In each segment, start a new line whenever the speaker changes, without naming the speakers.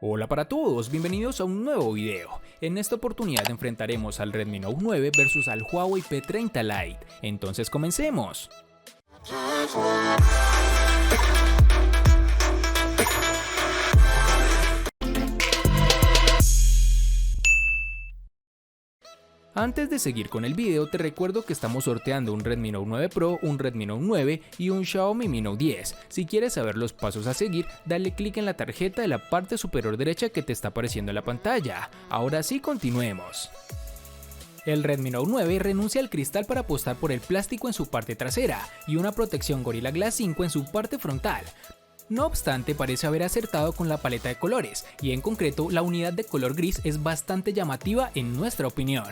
Hola para todos, bienvenidos a un nuevo video. En esta oportunidad enfrentaremos al Redmi Note 9 versus al Huawei P30 Lite. Entonces comencemos. Antes de seguir con el video, te recuerdo que estamos sorteando un Redmi Note 9 Pro, un Redmi Note 9 y un Xiaomi Mi Note 10. Si quieres saber los pasos a seguir, dale clic en la tarjeta de la parte superior derecha que te está apareciendo en la pantalla. Ahora sí, continuemos. El Redmi Note 9 renuncia al cristal para apostar por el plástico en su parte trasera y una protección Gorilla Glass 5 en su parte frontal. No obstante, parece haber acertado con la paleta de colores, y en concreto la unidad de color gris es bastante llamativa en nuestra opinión.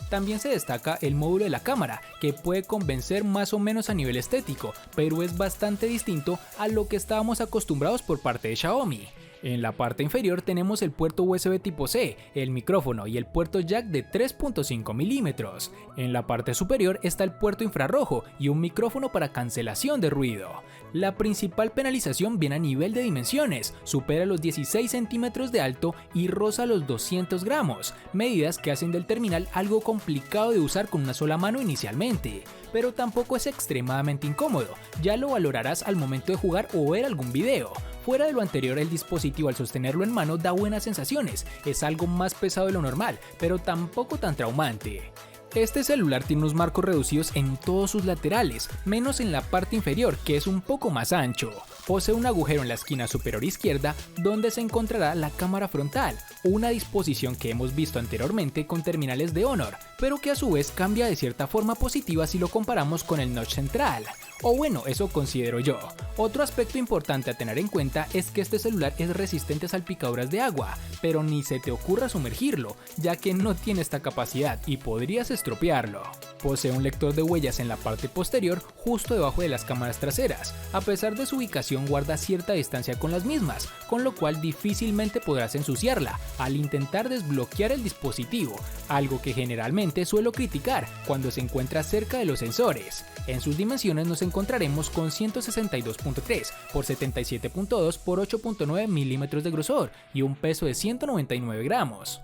También se destaca el módulo de la cámara, que puede convencer más o menos a nivel estético, pero es bastante distinto a lo que estábamos acostumbrados por parte de Xiaomi. En la parte inferior tenemos el puerto USB tipo C, el micrófono y el puerto jack de 3.5 mm. En la parte superior está el puerto infrarrojo y un micrófono para cancelación de ruido. La principal penalización viene a nivel de dimensiones, supera los 16 centímetros de alto y roza los 200 gramos, medidas que hacen del terminal algo complicado de usar con una sola mano inicialmente. Pero tampoco es extremadamente incómodo, ya lo valorarás al momento de jugar o ver algún video. Fuera de lo anterior, el dispositivo al sostenerlo en mano da buenas sensaciones, es algo más pesado de lo normal, pero tampoco tan traumante. Este celular tiene unos marcos reducidos en todos sus laterales, menos en la parte inferior, que es un poco más ancho. Posee un agujero en la esquina superior izquierda donde se encontrará la cámara frontal, una disposición que hemos visto anteriormente con terminales de Honor, pero que a su vez cambia de cierta forma positiva si lo comparamos con el notch central. O bueno, eso considero yo. Otro aspecto importante a tener en cuenta es que este celular es resistente a salpicaduras de agua, pero ni se te ocurra sumergirlo, ya que no tiene esta capacidad y podrías estropearlo. Posee un lector de huellas en la parte posterior, justo debajo de las cámaras traseras. A pesar de su ubicación, guarda cierta distancia con las mismas, con lo cual difícilmente podrás ensuciarla al intentar desbloquear el dispositivo, algo que generalmente suelo criticar cuando se encuentra cerca de los sensores. En sus dimensiones nos encontraremos con 162.3 por 77.2 por 8.9 milímetros de grosor y un peso de 199 gramos.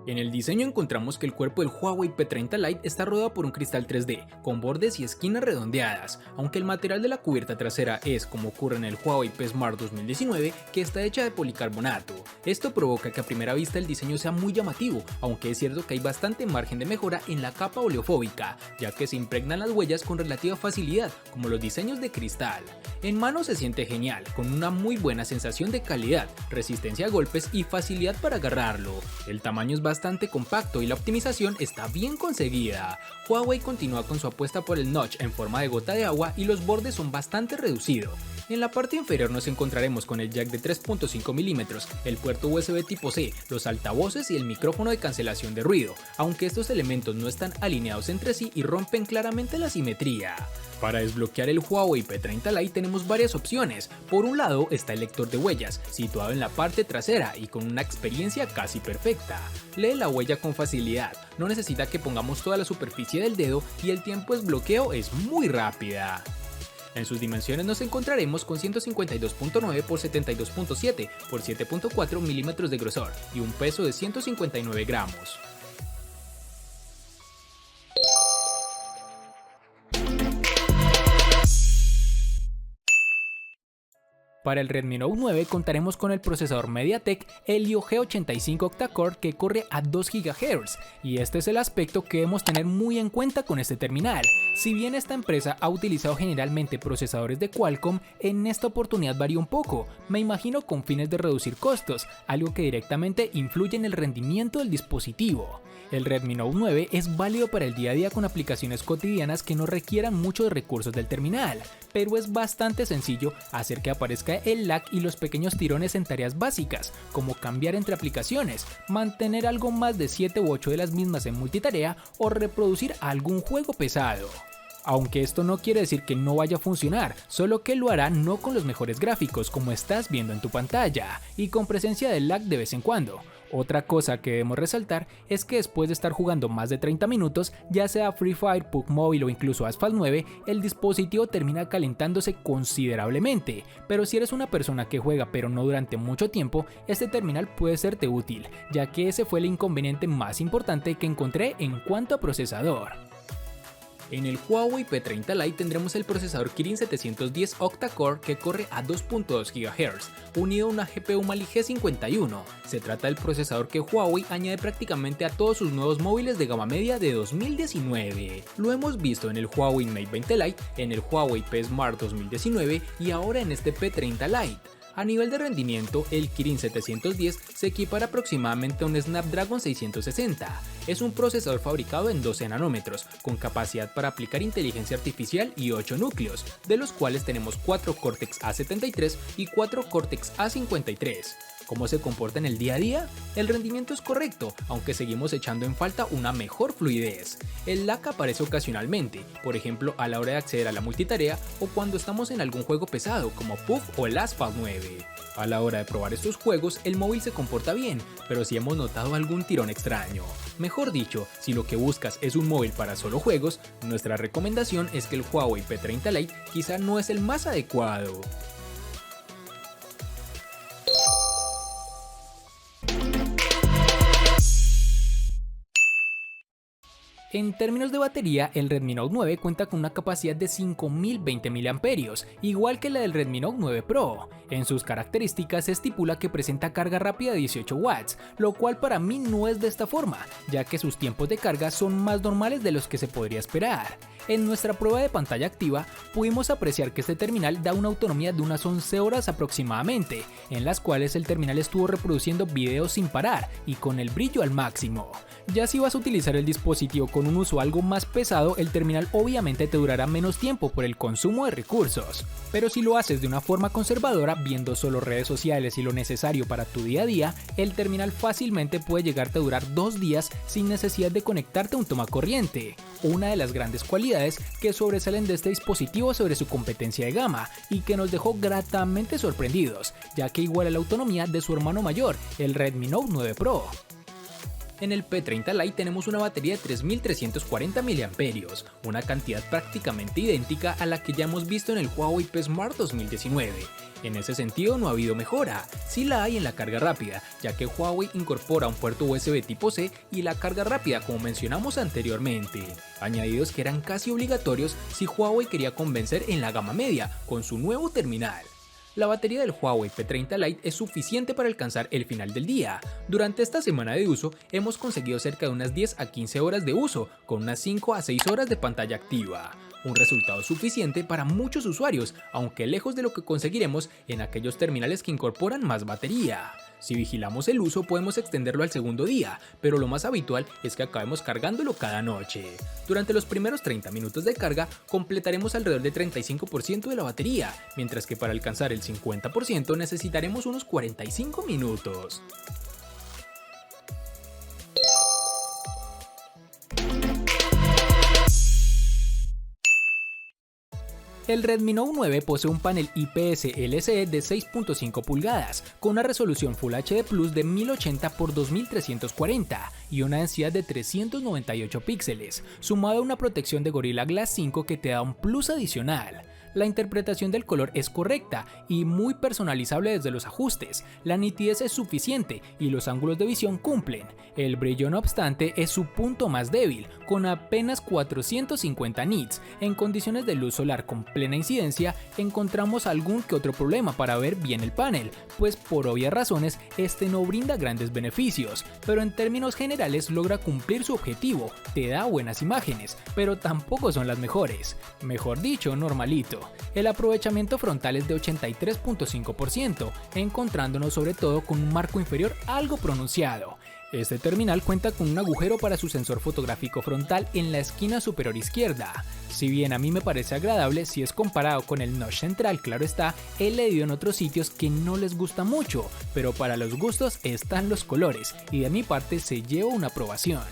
En el diseño encontramos que el cuerpo del Huawei P30 Lite está rodeado por un cristal 3D, con bordes y esquinas redondeadas, aunque el material de la cubierta trasera es, como ocurre en el Huawei P Smart 2019, que está hecha de policarbonato. Esto provoca que a primera vista el diseño sea muy llamativo, aunque es cierto que hay bastante margen de mejora en la capa oleofóbica, ya que se impregnan las huellas con relativa facilidad, como los diseños de cristal. En mano se siente genial, con una muy buena sensación de calidad, resistencia a golpes y facilidad para agarrarlo. El tamaño es bastante compacto y la optimización está bien conseguida. Huawei continúa con su apuesta por el notch en forma de gota de agua y los bordes son bastante reducidos. En la parte inferior nos encontraremos con el jack de 3.5 mm, el puerto USB tipo C, los altavoces y el micrófono de cancelación de ruido, aunque estos elementos no están alineados entre sí y rompen claramente la simetría. Para desbloquear el Huawei P30 Lite tenemos varias opciones. Por un lado está el lector de huellas, situado en la parte trasera y con una experiencia casi perfecta. Lee la huella con facilidad, no necesita que pongamos toda la superficie del dedo y el tiempo de desbloqueo es muy rápida. En sus dimensiones nos encontraremos con 152.9 por 72.7 por 7.4 milímetros de grosor y un peso de 159 gramos. Para el Redmi Note 9 contaremos con el procesador MediaTek Helio G85 octa-core que corre a 2 GHz, y este es el aspecto que debemos tener muy en cuenta con este terminal. Si bien esta empresa ha utilizado generalmente procesadores de Qualcomm, en esta oportunidad varía un poco, me imagino con fines de reducir costos, algo que directamente influye en el rendimiento del dispositivo. El Redmi Note 9 es válido para el día a día con aplicaciones cotidianas que no requieran mucho de recursos del terminal, pero es bastante sencillo hacer que aparezca el lag y los pequeños tirones en tareas básicas, como cambiar entre aplicaciones, mantener algo más de 7 u 8 de las mismas en multitarea o reproducir algún juego pesado. Aunque esto no quiere decir que no vaya a funcionar, solo que lo hará no con los mejores gráficos como estás viendo en tu pantalla, y con presencia de lag de vez en cuando. Otra cosa que debemos resaltar es que después de estar jugando más de 30 minutos, ya sea Free Fire, PUBG Mobile o incluso Asphalt 9, el dispositivo termina calentándose considerablemente, pero si eres una persona que juega pero no durante mucho tiempo, este terminal puede serte útil, ya que ese fue el inconveniente más importante que encontré en cuanto a procesador. En el Huawei P30 Lite tendremos el procesador Kirin 710 octa-core que corre a 2.2 GHz, unido a una GPU Mali G51. Se trata del procesador que Huawei añade prácticamente a todos sus nuevos móviles de gama media de 2019. Lo hemos visto en el Huawei Mate 20 Lite, en el Huawei P Smart 2019 y ahora en este P30 Lite. A nivel de rendimiento, el Kirin 710 se equipara aproximadamente a un Snapdragon 660. Es un procesador fabricado en 12 nanómetros, con capacidad para aplicar inteligencia artificial y 8 núcleos, de los cuales tenemos 4 Cortex A73 y 4 Cortex A53. ¿Cómo se comporta en el día a día? El rendimiento es correcto, aunque seguimos echando en falta una mejor fluidez. El lag aparece ocasionalmente, por ejemplo a la hora de acceder a la multitarea o cuando estamos en algún juego pesado como PUBG o el Asphalt 9. A la hora de probar estos juegos, el móvil se comporta bien, pero si hemos notado algún tirón extraño. Mejor dicho, si lo que buscas es un móvil para solo juegos, nuestra recomendación es que el Huawei P30 Lite quizá no es el más adecuado. En términos de batería, el Redmi Note 9 cuenta con una capacidad de 5020 mAh, igual que la del Redmi Note 9 Pro. En sus características se estipula que presenta carga rápida de 18 watts, lo cual para mí no es de esta forma, ya que sus tiempos de carga son más normales de los que se podría esperar. En nuestra prueba de pantalla activa, pudimos apreciar que este terminal da una autonomía de unas 11 horas aproximadamente, en las cuales el terminal estuvo reproduciendo videos sin parar y con el brillo al máximo. Ya si vas a utilizar el dispositivo con un uso algo más pesado, el terminal obviamente te durará menos tiempo por el consumo de recursos. Pero si lo haces de una forma conservadora, viendo solo redes sociales y lo necesario para tu día a día, el terminal fácilmente puede llegarte a durar 2 días sin necesidad de conectarte a un tomacorriente. Una de las grandes cualidades que sobresalen de este dispositivo sobre su competencia de gama y que nos dejó gratamente sorprendidos, ya que iguala la autonomía de su hermano mayor, el Redmi Note 9 Pro. En el P30 Lite tenemos una batería de 3340 mAh, una cantidad prácticamente idéntica a la que ya hemos visto en el Huawei P Smart 2019. En ese sentido no ha habido mejora, sí la hay en la carga rápida, ya que Huawei incorpora un puerto USB tipo C y la carga rápida como mencionamos anteriormente, añadidos que eran casi obligatorios si Huawei quería convencer en la gama media con su nuevo terminal. La batería del Huawei P30 Lite es suficiente para alcanzar el final del día. Durante esta semana de uso hemos conseguido cerca de unas 10 a 15 horas de uso, con unas 5 a 6 horas de pantalla activa. Un resultado suficiente para muchos usuarios, aunque lejos de lo que conseguiremos en aquellos terminales que incorporan más batería. Si vigilamos el uso podemos extenderlo al segundo día, pero lo más habitual es que acabemos cargándolo cada noche. Durante los primeros 30 minutos de carga completaremos alrededor del 35% de la batería, mientras que para alcanzar el 50% necesitaremos unos 45 minutos. El Redmi Note 9 posee un panel IPS LCD de 6.5 pulgadas, con una resolución Full HD Plus de 1080 x 2340 y una densidad de 398 píxeles, sumado a una protección de Gorilla Glass 5 que te da un plus adicional. La interpretación del color es correcta y muy personalizable desde los ajustes, la nitidez es suficiente y los ángulos de visión cumplen. El brillo no obstante es su punto más débil, con apenas 450 nits. En condiciones de luz solar con plena incidencia encontramos algún que otro problema para ver bien el panel, pues por obvias razones este no brinda grandes beneficios, pero en términos generales logra cumplir su objetivo, te da buenas imágenes, pero tampoco son las mejores, mejor dicho normalito. El aprovechamiento frontal es de 83.5%, encontrándonos sobre todo con un marco inferior algo pronunciado. Este terminal cuenta con un agujero para su sensor fotográfico frontal en la esquina superior izquierda. Si bien a mí me parece agradable si es comparado con el notch central, claro está, he leído en otros sitios que no les gusta mucho, pero para los gustos están los colores y de mi parte se lleva una aprobación.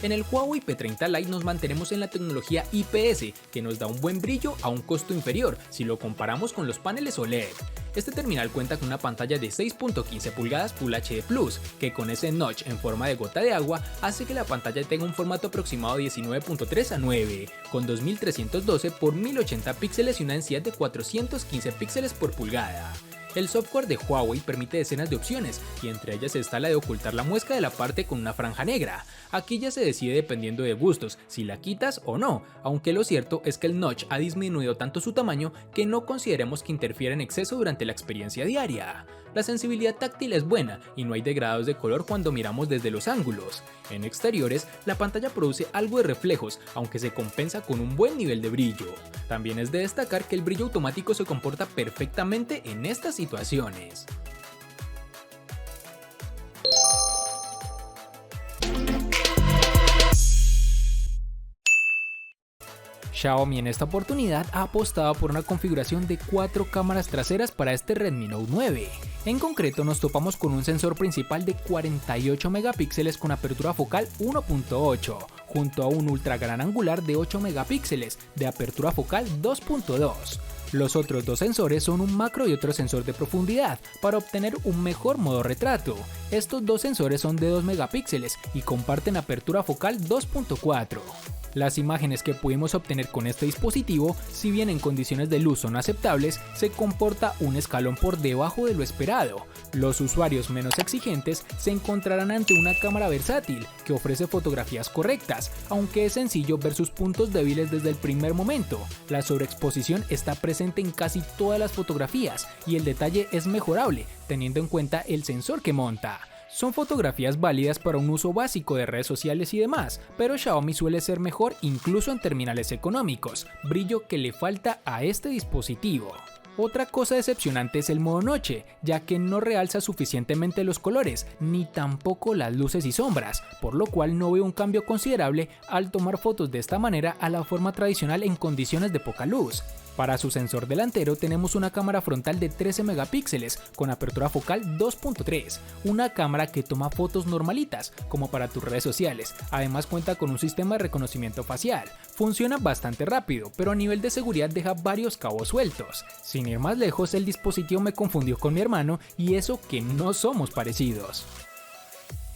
En el Huawei P30 Lite nos mantenemos en la tecnología IPS, que nos da un buen brillo a un costo inferior si lo comparamos con los paneles OLED. Este terminal cuenta con una pantalla de 6.15 pulgadas Full HD Plus, que con ese notch en forma de gota de agua hace que la pantalla tenga un formato aproximado de 19.3:9, con 2312 por 1080 píxeles y una densidad de 415 píxeles por pulgada. El software de Huawei permite decenas de opciones y entre ellas está la de ocultar la muesca de la parte con una franja negra. Aquí ya se decide dependiendo de gustos si la quitas o no, aunque lo cierto es que el notch ha disminuido tanto su tamaño que no consideremos que interfiera en exceso durante la experiencia diaria. La sensibilidad táctil es buena y no hay degrados de color cuando miramos desde los ángulos. En exteriores, la pantalla produce algo de reflejos, aunque se compensa con un buen nivel de brillo. También es de destacar que el brillo automático se comporta perfectamente en estas situaciones. Xiaomi en esta oportunidad ha apostado por una configuración de 4 cámaras traseras para este Redmi Note 9. En concreto nos topamos con un sensor principal de 48 megapíxeles con apertura focal 1.8, junto a un ultra gran angular de 8 megapíxeles de apertura focal 2.2. Los otros dos sensores son un macro y otro sensor de profundidad para obtener un mejor modo retrato. Estos dos sensores son de 2 megapíxeles y comparten apertura focal 2.4. Las imágenes que pudimos obtener con este dispositivo, si bien en condiciones de luz son aceptables, se comporta un escalón por debajo de lo esperado. Los usuarios menos exigentes se encontrarán ante una cámara versátil que ofrece fotografías correctas, aunque es sencillo ver sus puntos débiles desde el primer momento. La sobreexposición está presente en casi todas las fotografías y el detalle es mejorable teniendo en cuenta el sensor que monta. Son fotografías válidas para un uso básico de redes sociales y demás, pero Xiaomi suele ser mejor incluso en terminales económicos, brillo que le falta a este dispositivo. Otra cosa decepcionante es el modo noche, ya que no realza suficientemente los colores, ni tampoco las luces y sombras, por lo cual no veo un cambio considerable al tomar fotos de esta manera a la forma tradicional en condiciones de poca luz. Para su sensor delantero tenemos una cámara frontal de 13 megapíxeles con apertura focal 2.3, una cámara que toma fotos normalitas como para tus redes sociales, además cuenta con un sistema de reconocimiento facial, funciona bastante rápido pero a nivel de seguridad deja varios cabos sueltos. Sin ir más lejos, el dispositivo me confundió con mi hermano y eso que no somos parecidos.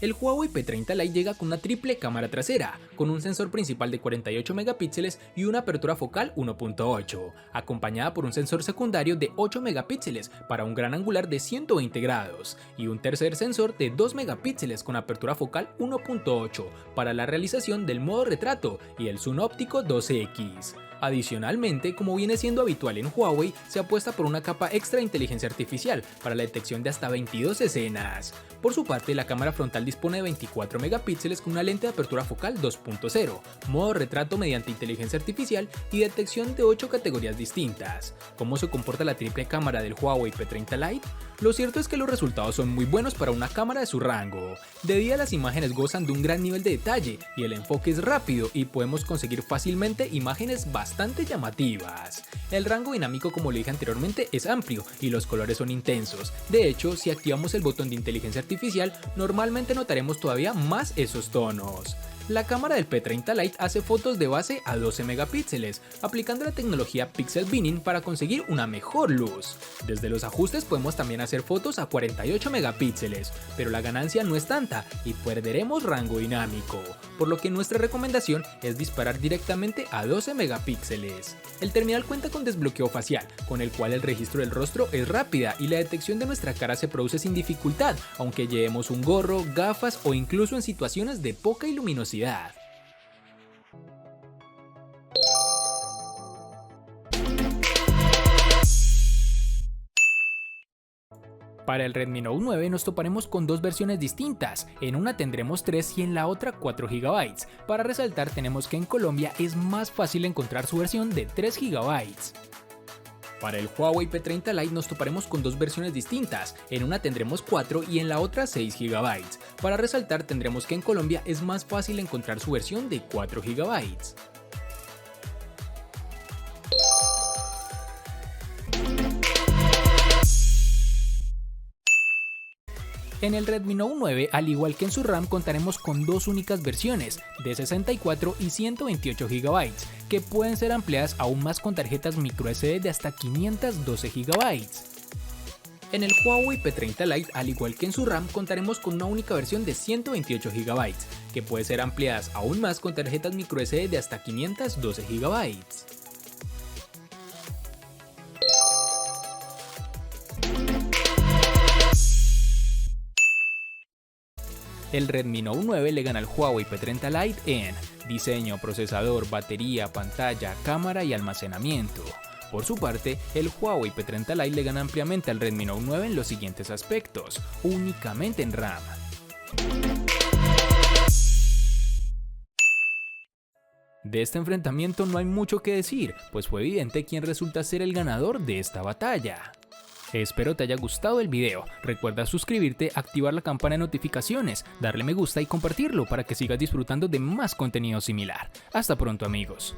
El Huawei P30 Lite llega con una triple cámara trasera, con un sensor principal de 48 megapíxeles y una apertura focal 1.8, acompañada por un sensor secundario de 8 megapíxeles para un gran angular de 120 grados, y un tercer sensor de 2 megapíxeles con apertura focal 1.8 para la realización del modo retrato y el zoom óptico 12x. Adicionalmente, como viene siendo habitual en Huawei, se apuesta por una capa extra de inteligencia artificial para la detección de hasta 22 escenas. Por su parte, la cámara frontal dispone de 24 megapíxeles con una lente de apertura focal 2.0, modo retrato mediante inteligencia artificial y detección de 8 categorías distintas. ¿Cómo se comporta la triple cámara del Huawei P30 Lite? Lo cierto es que los resultados son muy buenos para una cámara de su rango. De día las imágenes gozan de un gran nivel de detalle y el enfoque es rápido y podemos conseguir fácilmente imágenes bastante llamativas. El rango dinámico, como lo dije anteriormente, es amplio y los colores son intensos. De hecho, si activamos el botón de inteligencia artificial, normalmente notaremos todavía más esos tonos. La cámara del P30 Lite hace fotos de base a 12 megapíxeles, aplicando la tecnología Pixel Binning para conseguir una mejor luz. Desde los ajustes podemos también hacer fotos a 48 megapíxeles, pero la ganancia no es tanta y perderemos rango dinámico, por lo que nuestra recomendación es disparar directamente a 12 megapíxeles. El terminal cuenta con desbloqueo facial, con el cual el registro del rostro es rápida y la detección de nuestra cara se produce sin dificultad, aunque llevemos un gorro, gafas o incluso en situaciones de poca iluminosidad. Para el Redmi Note 9 nos toparemos con dos versiones distintas, en una tendremos 3 y en la otra 4 GB. Para resaltar tenemos que en Colombia es más fácil encontrar su versión de 3 GB. Para el Huawei P30 Lite nos toparemos con dos versiones distintas, en una tendremos 4 y en la otra 6 GB. Para resaltar tendremos que en Colombia es más fácil encontrar su versión de 4 GB. En el Redmi Note 9, al igual que en su RAM, contaremos con dos únicas versiones, de 64 y 128 GB, que pueden ser ampliadas aún más con tarjetas microSD de hasta 512 GB. En el Huawei P30 Lite, al igual que en su RAM, contaremos con una única versión de 128 GB, que puede ser ampliadas aún más con tarjetas microSD de hasta 512 GB. El Redmi Note 9 le gana al Huawei P30 Lite en diseño, procesador, batería, pantalla, cámara y almacenamiento. Por su parte, el Huawei P30 Lite le gana ampliamente al Redmi Note 9 en los siguientes aspectos, únicamente en RAM. De este enfrentamiento no hay mucho que decir, pues fue evidente quién resulta ser el ganador de esta batalla. Espero te haya gustado el video, recuerda suscribirte, activar la campana de notificaciones, darle me gusta y compartirlo para que sigas disfrutando de más contenido similar. Hasta pronto amigos.